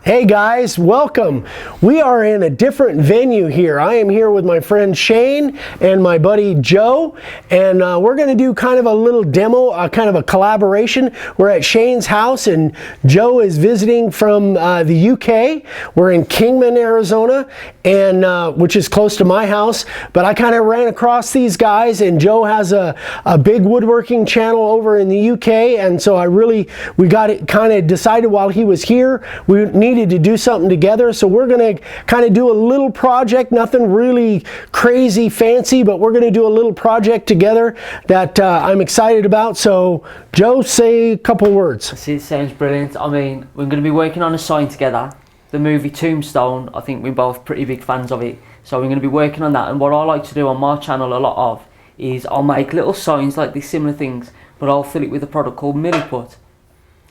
Hey guys, welcome. We are in a different venue here. I am here with my friend Shane and my buddy Joe, and we're going to do kind of a little demo, kind of a collaboration. We're at Shane's house and Joe is visiting from the UK. We're in Kingman, Arizona, and which is close to my house, but I kind of ran across these guys, and Joe has a big woodworking channel over in the UK, and so we got it kind of decided while he was here, we needed to do something together. So we're going to kind of do a little project, nothing really crazy fancy, but we're going to do a little project together that I'm excited about. So Joe, say a couple words. It sounds brilliant. I mean, we're going to be working on a sign together. The movie Tombstone, I think we're both pretty big fans of it. So we're going to be working on that. And what I like to do on my channel a lot of is I'll make little signs like these similar things, but I'll fill it with a product called Milliput.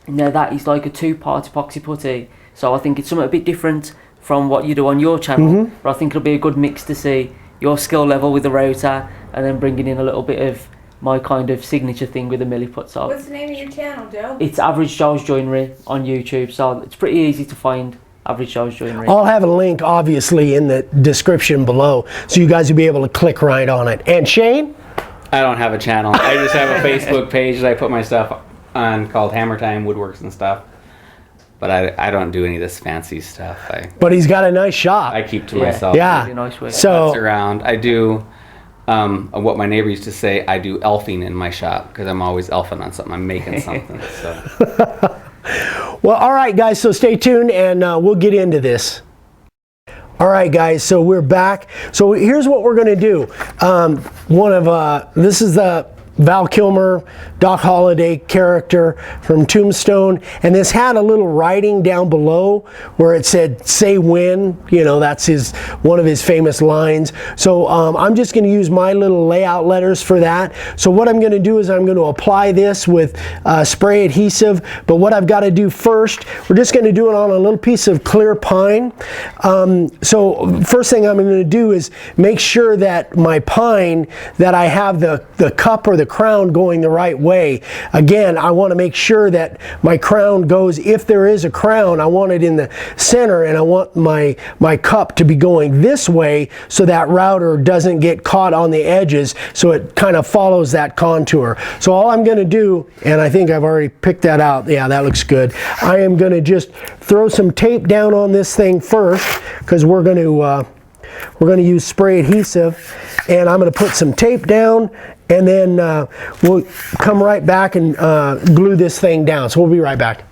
Now that is like a two-part epoxy putty. So I think it's something a bit different from what you do on your channel, but I think it'll be a good mix to see your skill level with the router and then bringing in a little bit of my kind of signature thing with the Milliput. So what's the name of your channel, Joe? It's Average Joe's Joinery on YouTube, so it's pretty easy to find. Average Joe's Joinery. I'll have a link obviously in the description below, so you guys will be able to click right on it. And Shane? I don't have a channel. I just have a Facebook page that I put my stuff on called Hammer Time Woodworks and stuff. But I don't do any of this fancy stuff. But he's got a nice shop. I keep to myself. Yeah. Really nice way. So around. I do what my neighbor used to say. I do elfing in my shop because I'm always elfing on something. I'm making something. So. Well, all right, guys. So stay tuned, and we'll get into this. All right, guys. So we're back. So here's what we're going to do. This is the Val Kilmer, Doc Holliday character from Tombstone, and this had a little writing down below where it said "Say when," you know, that's one of his famous lines. So I'm just going to use my little layout letters for that. So what I'm going to do is I'm going to apply this with spray adhesive, but what I've got to do first, we're just going to do it on a little piece of clear pine. So first thing I'm going to do is make sure that my pine, that I have the cup or the crown going the right way. Again, I want to make sure that my crown goes, if there is a crown, I want it in the center, and I want my cup to be going this way so that router doesn't get caught on the edges, so it kind of follows that contour. So all I'm going to do, and I think I've already picked that out, yeah, that looks good. I am going to just throw some tape down on this thing first, because we're going to use spray adhesive, and I'm going to put some tape down, and then we'll come right back and glue this thing down. So we'll be right back.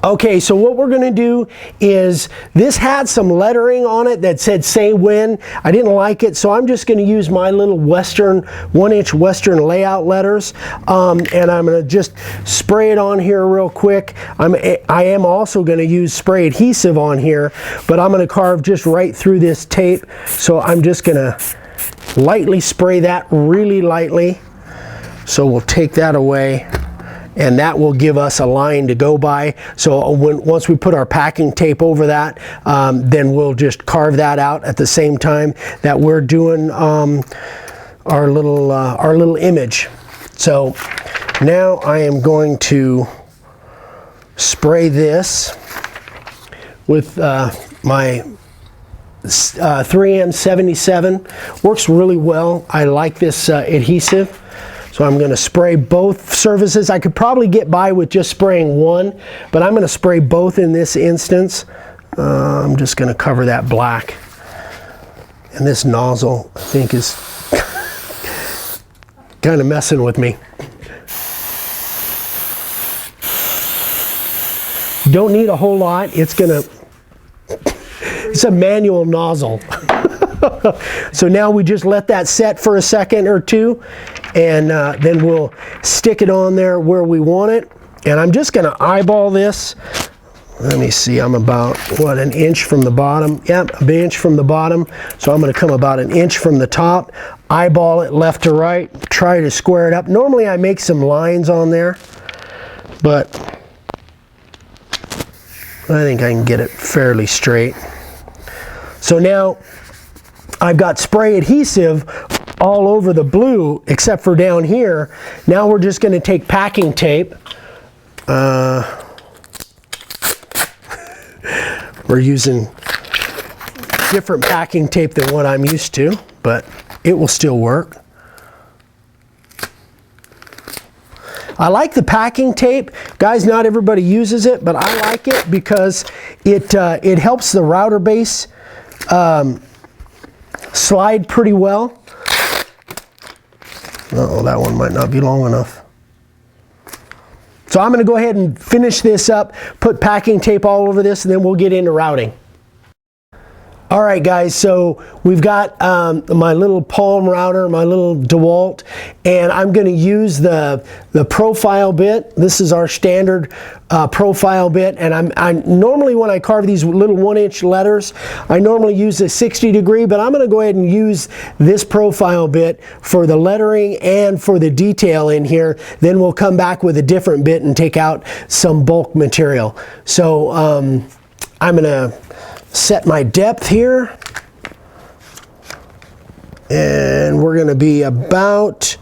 Okay, so what we're going to do is, this had some lettering on it that said "Say when." I didn't like it, so I'm just going to use my little Western, 1-inch Western layout letters, and I'm going to just spray it on here real quick. I am also going to use spray adhesive on here, but I'm going to carve just right through this tape. So I'm just going to lightly spray that, really lightly. So we'll take that away, and that will give us a line to go by. So once we put our packing tape over that, then we'll just carve that out at the same time that we're doing our little image. So now I am going to spray this with my 3M 77. Works really well. I like this adhesive. So I'm going to spray both surfaces. I could probably get by with just spraying one, but I'm going to spray both in this instance. I'm just going to cover that black. And this nozzle, I think, is kind of messing with me. Don't need a whole lot. It's a manual nozzle. So now we just let that set for a second or two, and then we'll stick it on there where we want it. And I'm just going to eyeball this. Let me see, I'm about, what, an inch from the bottom? Yep, an inch from the bottom. So I'm going to come about an inch from the top, eyeball it left to right, try to square it up. Normally I make some lines on there, but I think I can get it fairly straight. So now I've got spray adhesive all over the blue except for down here. Now we're just going to take packing tape. We're using different packing tape than what I'm used to, but it will still work. I like the packing tape. Guys, not everybody uses it, but I like it because it helps the router base slide pretty well. Uh-oh, that one might not be long enough. So I'm going to go ahead and finish this up, put packing tape all over this, and then we'll get into routing. All right, guys, so we've got my little Palm router, my little DeWalt, and I'm going to use the profile bit. This is our standard profile bit, and I normally, when I carve these little 1-inch letters, I normally use a 60 degree, but I'm going to go ahead and use this profile bit for the lettering and for the detail in here. Then we'll come back with a different bit and take out some bulk material. So I'm going to set my depth here, and we're going to be about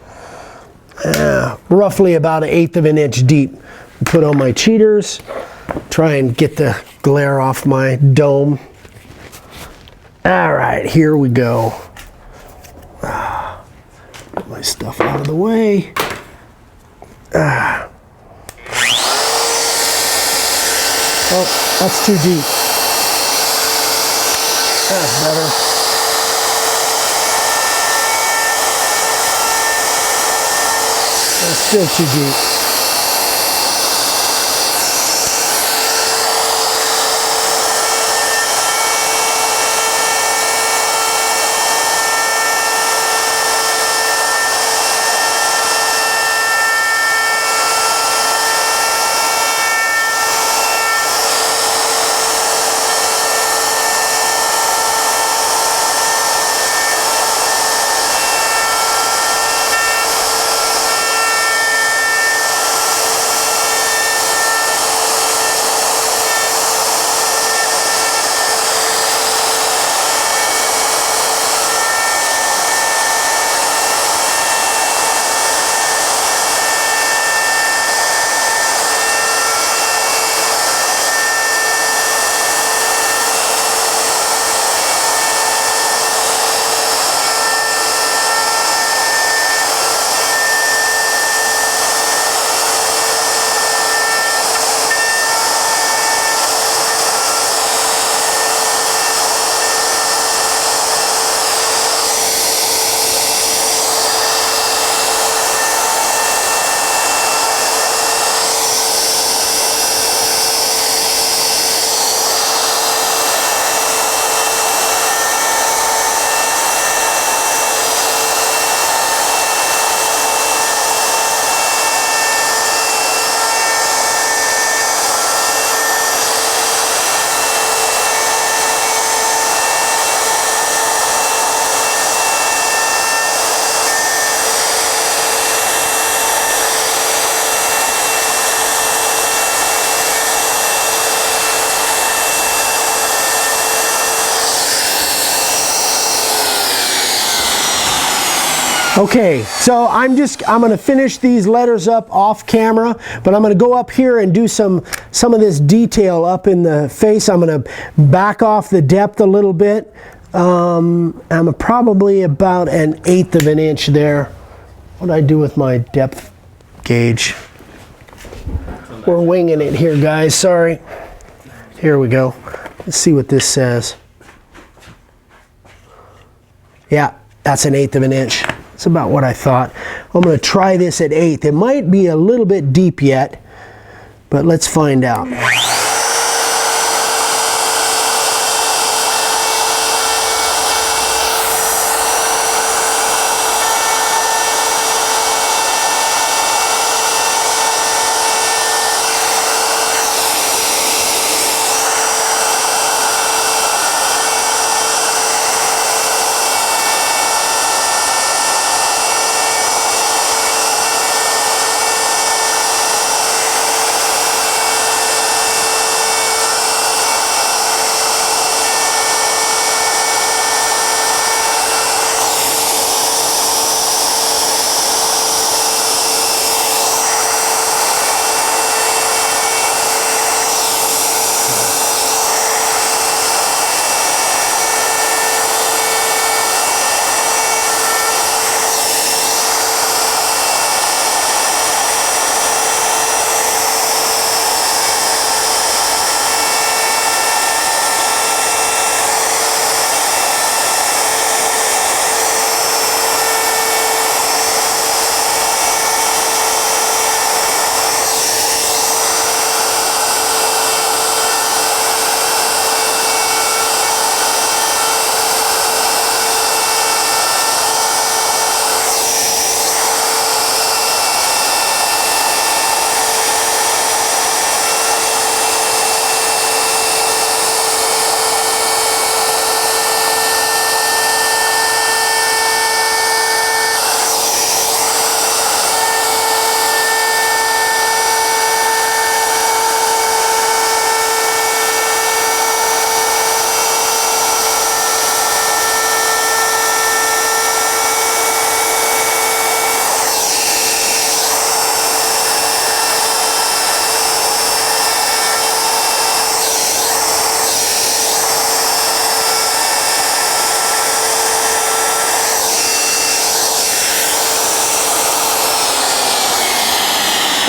roughly about 1/8 of an inch deep. Put on my cheaters, try and get the glare off my dome. All right, here we go. Get my stuff out of the way. Oh, that's too deep. That's better. That's still too deep. Okay, so I'm going to finish these letters up off camera, but I'm going to go up here and do some of this detail up in the face. I'm going to back off the depth a little bit. I'm probably about 1/8 of an inch there. What did I do with my depth gauge? We're winging it here, guys. Sorry. Here we go. Let's see what this says. Yeah, that's 1/8 of an inch. That's about what I thought. I'm going to try this at 1/8. It might be a little bit deep yet, but let's find out.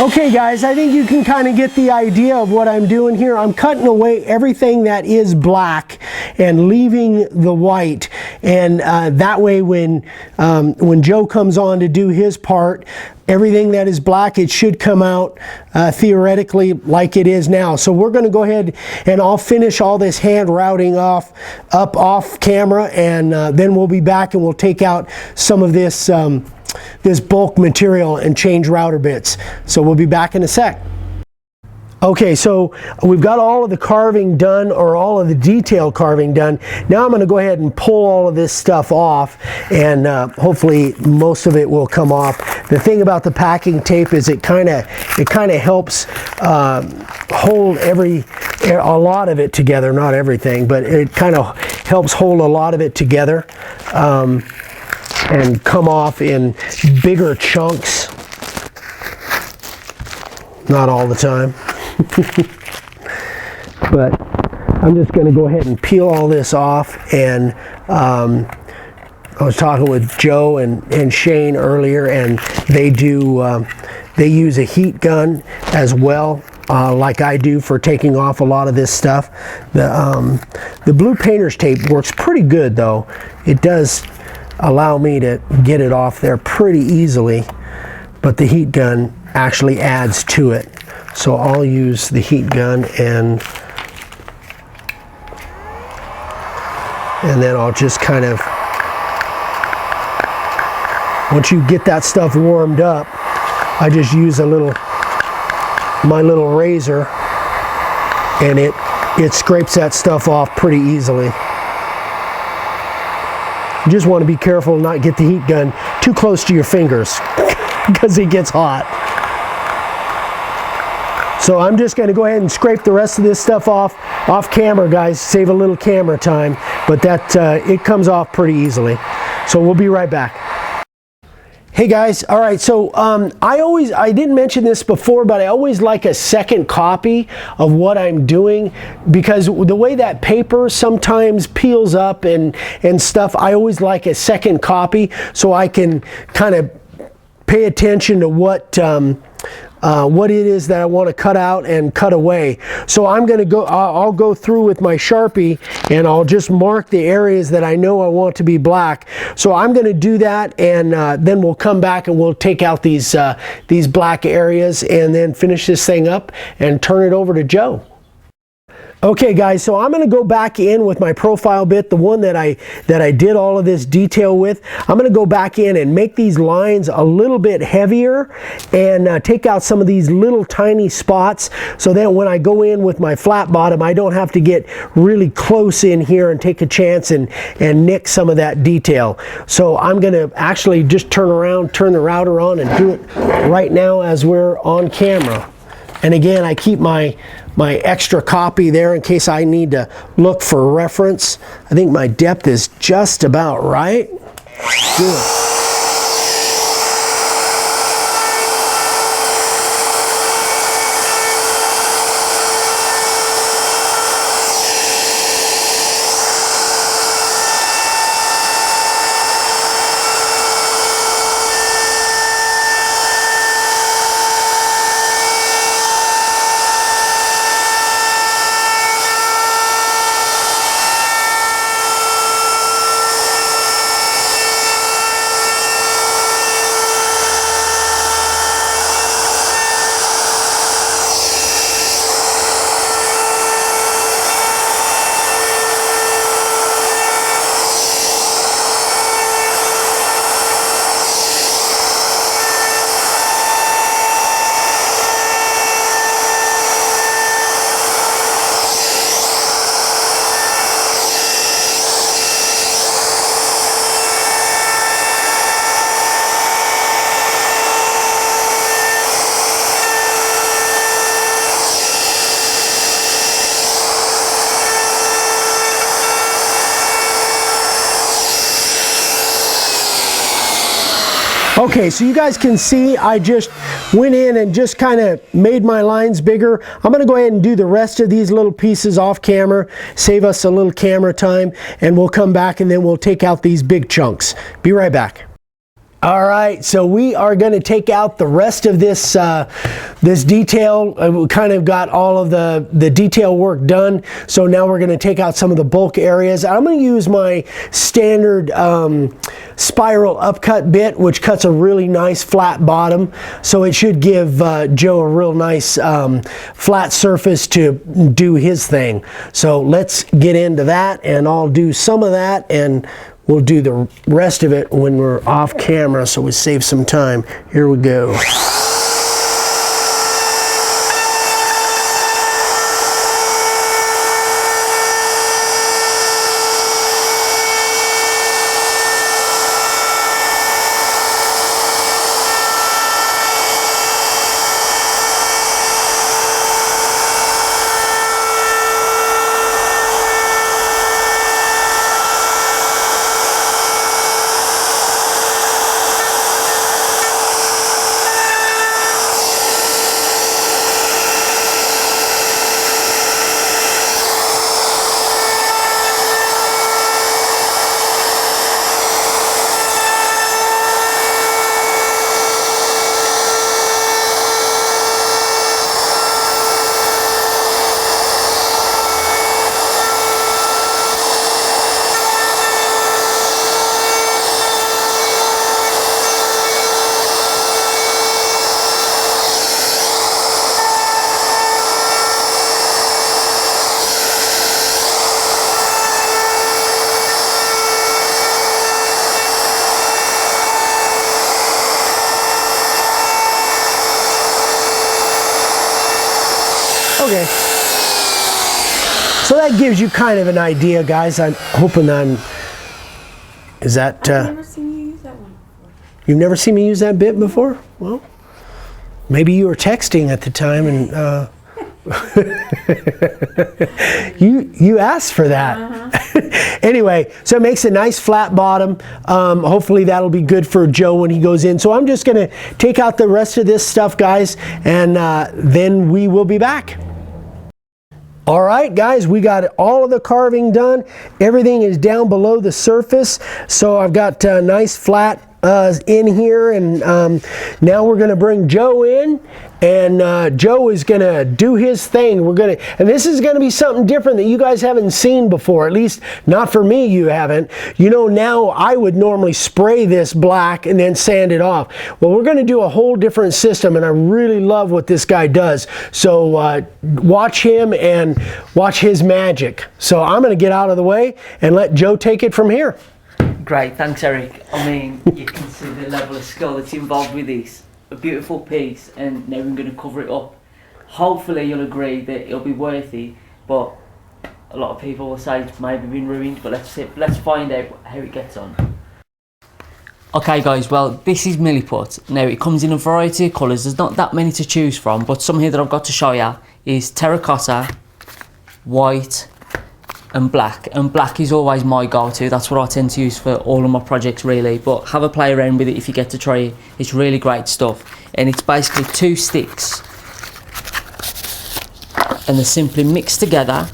Okay guys, I think you can kind of get the idea of what I'm doing here. I'm cutting away everything that is black and leaving the white, and that way when Joe comes on to do his part, everything that is black, it should come out theoretically like it is now. So we're going to go ahead and I'll finish all this hand routing off camera, and then we'll be back and we'll take out some of this this bulk material and change router bits. So we'll be back in a sec. Okay, so we've got all of the carving done, or all of the detail carving done. Now I'm going to go ahead and pull all of this stuff off, and hopefully most of it will come off. The thing about the packing tape is it kind of helps hold a lot of it together. Not everything, but it kind of helps hold a lot of it together. And come off in bigger chunks. Not all the time. But I'm just going to go ahead and peel all this off. And I was talking with Joe and Shane earlier, and they use a heat gun as well, like I do, for taking off a lot of this stuff. The blue painter's tape works pretty good though. It does allow me to get it off there pretty easily, but the heat gun actually adds to it. So I'll use the heat gun, and then I'll just kind of, once you get that stuff warmed up, I just use my little razor, and it scrapes that stuff off pretty easily. You just want to be careful and not get the heat gun too close to your fingers because it gets hot. So I'm just going to go ahead and scrape the rest of this stuff off camera, guys. Save a little camera time, but it comes off pretty easily. So we'll be right back. Hey guys, all right, so I didn't mention this before, but I always like a second copy of what I'm doing, because the way that paper sometimes peels up and stuff, I always like a second copy so I can kind of pay attention to what it is that I want to cut out and cut away. So I'll go through with my Sharpie, and I'll just mark the areas that I know I want to be black. So I'm going to do that, and then we'll come back and we'll take out these black areas and then finish this thing up and turn it over to Joe. Okay guys, so I'm going to go back in with my profile bit, the one that I did all of this detail with. I'm going to go back in and make these lines a little bit heavier, and take out some of these little tiny spots, so that when I go in with my flat bottom, I don't have to get really close in here and take a chance and nick some of that detail. So I'm going to actually just turn the router on, and do it right now as we're on camera. And again, I keep my extra copy there in case I need to look for reference. I think my depth is just about right. Good. Okay, so you guys can see I just went in and just kind of made my lines bigger. I'm going to go ahead and do the rest of these little pieces off camera, save us a little camera time, and we'll come back and then we'll take out these big chunks. Be right back. All right, so we are going to take out the rest of this this detail. We kind of got all of the detail work done. So now we're going to take out some of the bulk areas. I'm going to use my standard spiral upcut bit, which cuts a really nice flat bottom. So it should give Joe a real nice flat surface to do his thing. So let's get into that, and I'll do some of that, and we'll do the rest of it when we're off camera, so we save some time. Here we go. Okay, so that gives you kind of an idea, guys. I'm hoping is that, I've never seen you use that one before. You've never seen me use that bit before? Well, maybe you were texting at the time and you asked for that. Anyway, so it makes a nice flat bottom. Hopefully that'll be good for Joe when he goes in. So I'm just going to take out the rest of this stuff, guys, and then we will be back. All right, guys, we got all of the carving done. Everything is down below the surface. So I've got a nice flat in here, and now we're going to bring Joe in, and Joe is going to do his thing. And this is going to be something different that you guys haven't seen before, at least not for me, you haven't. You know, now I would normally spray this black and then sand it off. Well, we're going to do a whole different system, and I really love what this guy does. So watch him and watch his magic. So I'm going to get out of the way and let Joe take it from here. Great, thanks Eric. I mean, you can see the level of skill that's involved with this. A beautiful piece, and now I'm going to cover it up. Hopefully you'll agree that it'll be worth it, but a lot of people will say it's maybe been ruined, but let's find out how it gets on. Okay guys, well this is Milliput. Now it comes in a variety of colours. There's not that many to choose from, but some here that I've got to show you is terracotta, white and black. And black is always my go-to. That's what I tend to use for all of my projects really, but have a play around with it if you get to try it. It's really great stuff, and it's basically 2 sticks and they're simply mixed together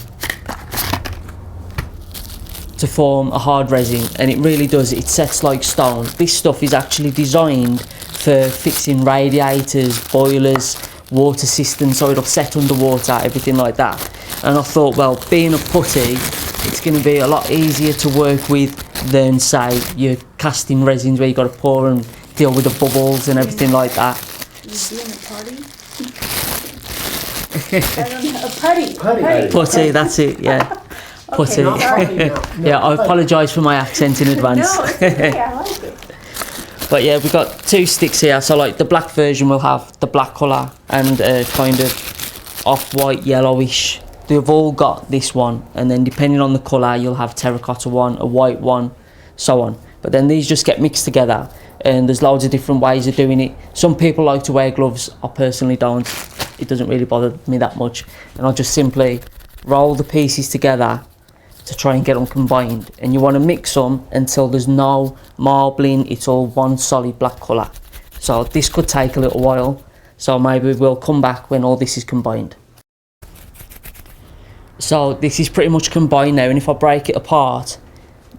to form a hard resin, and it really does, it sets like stone. This stuff is actually designed for fixing radiators, boilers, water systems, so it'll set underwater, everything like that. And I thought, well, being a putty, it's going to be a lot easier to work with than say your casting resins where you've got to pour and deal with the bubbles and everything like that. You doing a party? I don't know, a putty. Putty, that's it, yeah. Putty. Okay, Yeah, I apologise for my accent in advance. No, it's okay, I like it. But yeah, we've got 2 sticks here. So like the black version will have the black colour and kind of off-white yellowish. They've all got this one, and then depending on the colour you'll have terracotta one, a white one, so on. But then these just get mixed together, and there's loads of different ways of doing it. Some people like to wear gloves, I personally don't. It doesn't really bother me that much, and I'll just simply roll the pieces together to try and get them combined. And you want to mix them until there's no marbling, it's all one solid black colour. So this could take a little while, so maybe we'll come back when all this is combined. So this is pretty much combined now, and if I break it apart,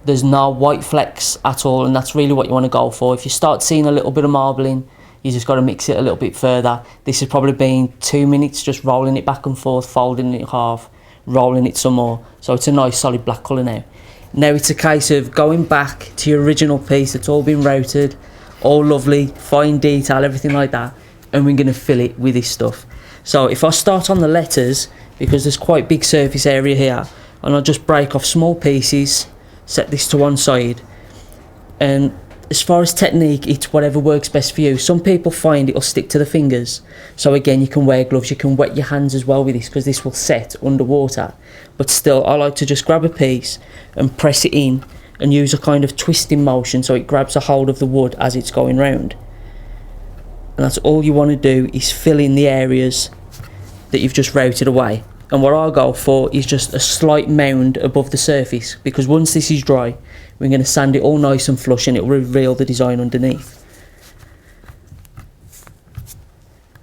there's no white flecks at all, and that's really what you want to go for. If you start seeing a little bit of marbling, you just got to mix it a little bit further. This has probably been 2 minutes just rolling it back and forth, folding it in half, rolling it some more, so it's a nice solid black colour now. Now it's a case of going back to your original piece that's all been routed, all lovely, fine detail, everything like that, and we're going to fill it with this stuff. So if I start on the letters, because there's quite big surface area here, and I'll just break off small pieces, set this to one side, and as far as technique, it's whatever works best for you. Some people find it'll stick to the fingers, so again, you can wear gloves, you can wet your hands as well with this, because this will set underwater. But still, I like to just grab a piece and press it in and use a kind of twisting motion so it grabs a hold of the wood as it's going round. And that's all you want to do, is fill in the areas that you've just routed away. And what I'll go for is just a slight mound above the surface, because once this is dry, we're going to sand it all nice and flush and it will reveal the design underneath.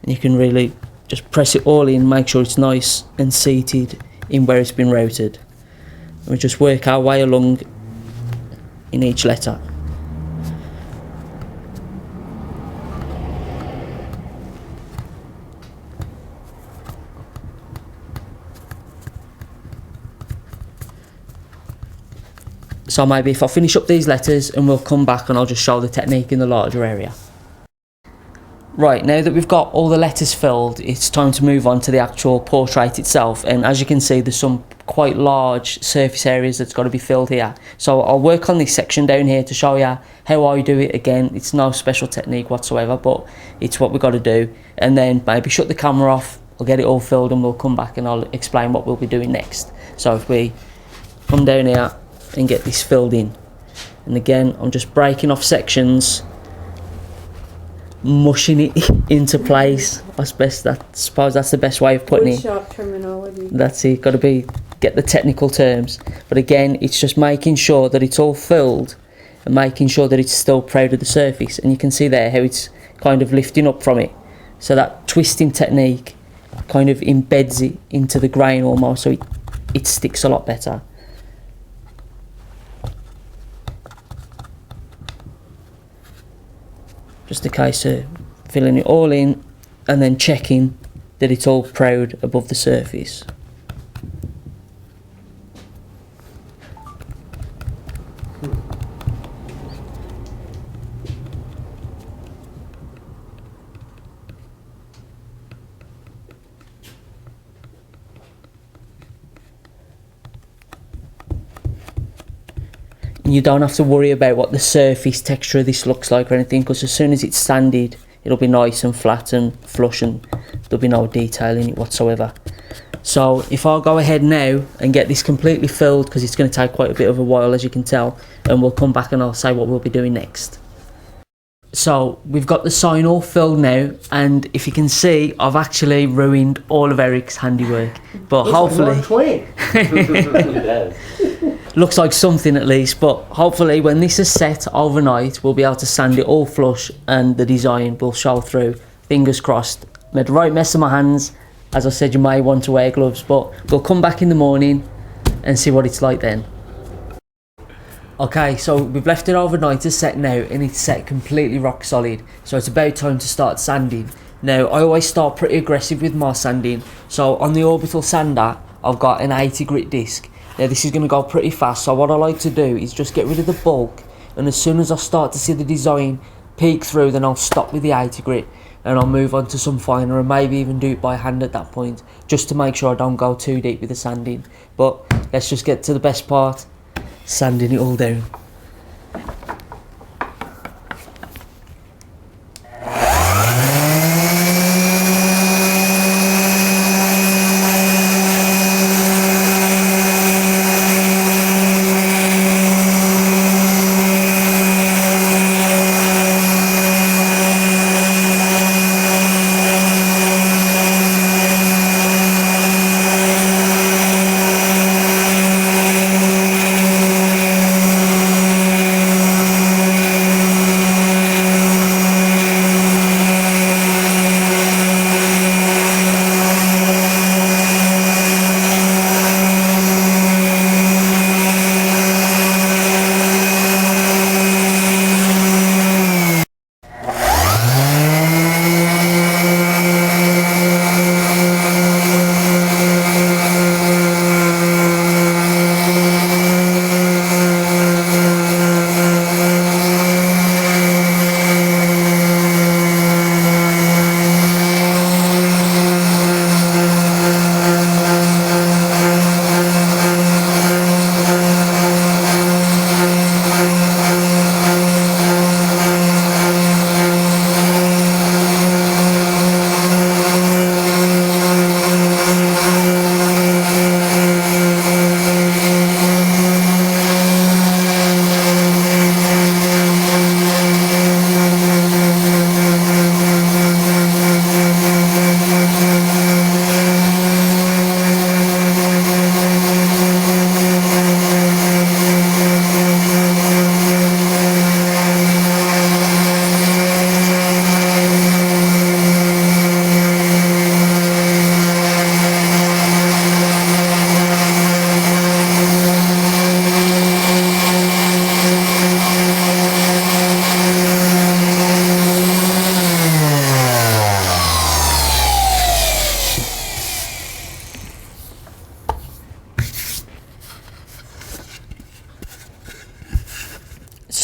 And you can really just press it all in, make sure it's nice and seated in where it's been routed. And we just work our way along in each letter. So maybe if I finish up these letters and we'll come back and I'll just show the technique in the larger area. Right, now that we've got all the letters filled, it's time to move on to the actual portrait itself. And as you can see, there's some quite large surface areas that's got to be filled here. So I'll work on this section down here to show you how I do it. Again, it's no special technique whatsoever, but it's what we've got to do. And then maybe shut the camera off, I'll get it all filled and we'll come back and I'll explain what we'll be doing next. So if we come down here and get this filled in, and again I'm just breaking off sections, mushing it into place. I suppose that's the best way of putting it. Woodshop terminology. That's it, got to get the technical terms, but again it's just making sure that it's all filled and making sure that it's still proud of the surface. And you can see there how it's kind of lifting up from it, so that twisting technique kind of embeds it into the grain almost, so it sticks a lot better. Just a case of filling it all in and then checking that it's all proud above the surface. You don't have to worry about what the surface texture of this looks like or anything, because as soon as it's sanded, it'll be nice and flat and flush and there'll be no detail in it whatsoever. So if I'll go ahead now and get this completely filled, because it's going to take quite a bit of a while, as you can tell, and we'll come back and I'll say what we'll be doing next. So we've got the sign all filled now, and if you can see, I've actually ruined all of Eric's handiwork, but hopefully looks like something at least. But hopefully when this is set overnight, we'll be able to sand it all flush and the design will show through. Fingers crossed. Made the right mess of my hands. As I said, you may want to wear gloves, but we'll come back in the morning and see what it's like then. Okay, so we've left it overnight to set now, and it's set completely rock solid, so it's about time to start sanding. Now I always start pretty aggressive with my sanding, so on the orbital sander I've got an 80 grit disc. Now this is going to go pretty fast, so what I like to do is just get rid of the bulk, and as soon as I start to see the design peek through, then I'll stop with the 80 grit and I'll move on to some finer, and maybe even do it by hand at that point, just to make sure I don't go too deep with the sanding. But let's just get to the best part, sanding it all down.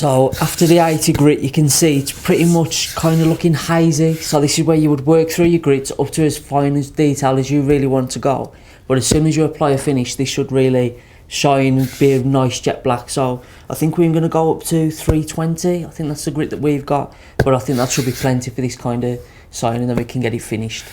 So after the 80 grit, you can see it's pretty much kind of looking hazy. So this is where you would work through your grits up to as fine as detail as you really want to go. But as soon as you apply a finish, this should really shine and be a nice jet black. So I think we're going to go up to 320. I think that's the grit that we've got. But I think that should be plenty for this kind of sign, and then we can get it finished.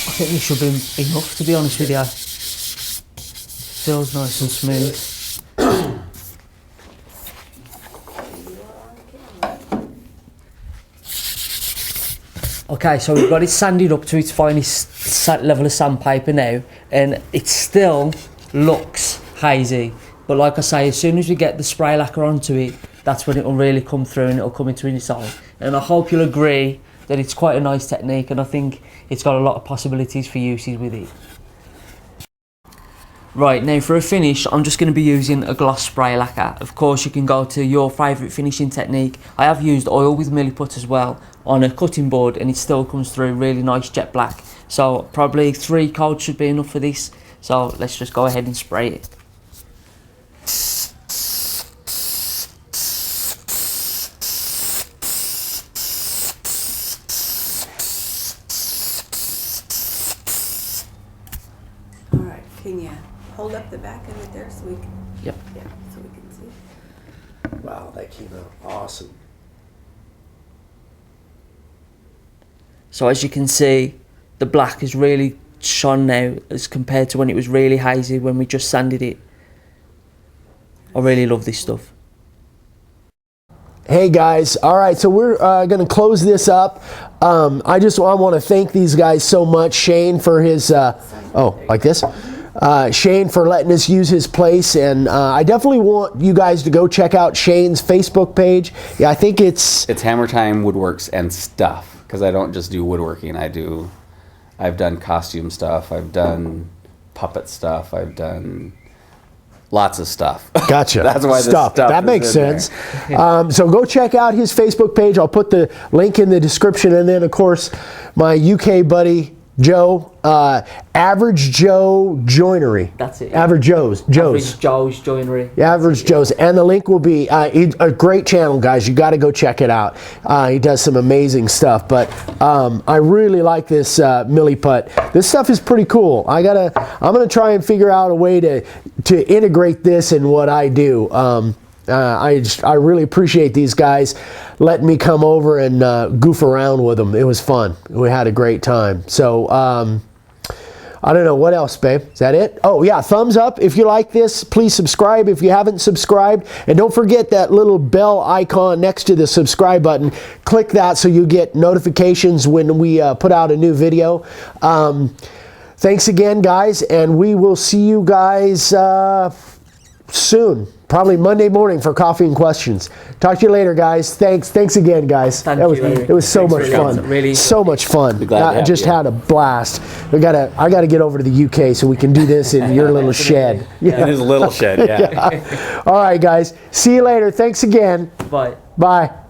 I think this should be enough, to be honest with you. Feels nice and smooth. Okay, so we've got it sanded up to its finest level of sandpaper now, and it still looks hazy. But like I say, as soon as we get the spray lacquer onto it, that's when it will really come through and it'll come into its own. And I hope you'll agree that it's quite a nice technique, and I think it's got a lot of possibilities for uses with it. Right, now for a finish, I'm just going to be using a gloss spray lacquer. Of course, you can go to your favourite finishing technique. I have used oil with Milliput as well on a cutting board, and it still comes through really nice jet black. So probably 3 coats should be enough for this. So let's just go ahead and spray it. Can you hold up the back of it there so we can? Yep. Yeah, so we can see. Wow, that came out awesome. So as you can see, the black is really shone now as compared to when it was really hazy when we just sanded it. I really love this stuff. Hey guys, all right, so we're going to close this up. I want to thank these guys so much. Shane for his, like this. Shane for letting us use his place, and I definitely want you guys to go check out Shane's Facebook page. Yeah, I think it's Hammer Time Woodworks and stuff, because I don't just do woodworking. I've done costume stuff, I've done puppet stuff, I've done lots of stuff. Gotcha. That's why stuff. That makes sense. So go check out his Facebook page. I'll put the link in the description, and then of course my UK buddy Joe, Average Joe Joinery. That's it. Average Joe's. Average Joe's Joinery. Average Joe's, and the link will be a great channel, guys. You got to go check it out. He does some amazing stuff. But I really like this Milliput. This stuff is pretty cool. I'm gonna try and figure out a way to integrate this in what I do. I really appreciate these guys letting me come over and goof around with them. It was fun. We had a great time. So I don't know, what else, babe? Is that it? Oh yeah, thumbs up if you like this. Please subscribe if you haven't subscribed, and don't forget that little bell icon next to the subscribe button. Click that so you get notifications when we put out a new video. Thanks again, guys, and we will see you guys soon. Probably Monday morning for Coffee and Questions. Talk to you later, guys. Thanks again, guys. It was so much fun. Really so much fun. I just had a blast. I gotta get over to the UK so we can do this in your little shed. Yeah. In his little shed, yeah. Yeah. All right, guys. See you later. Thanks again. Bye. Bye.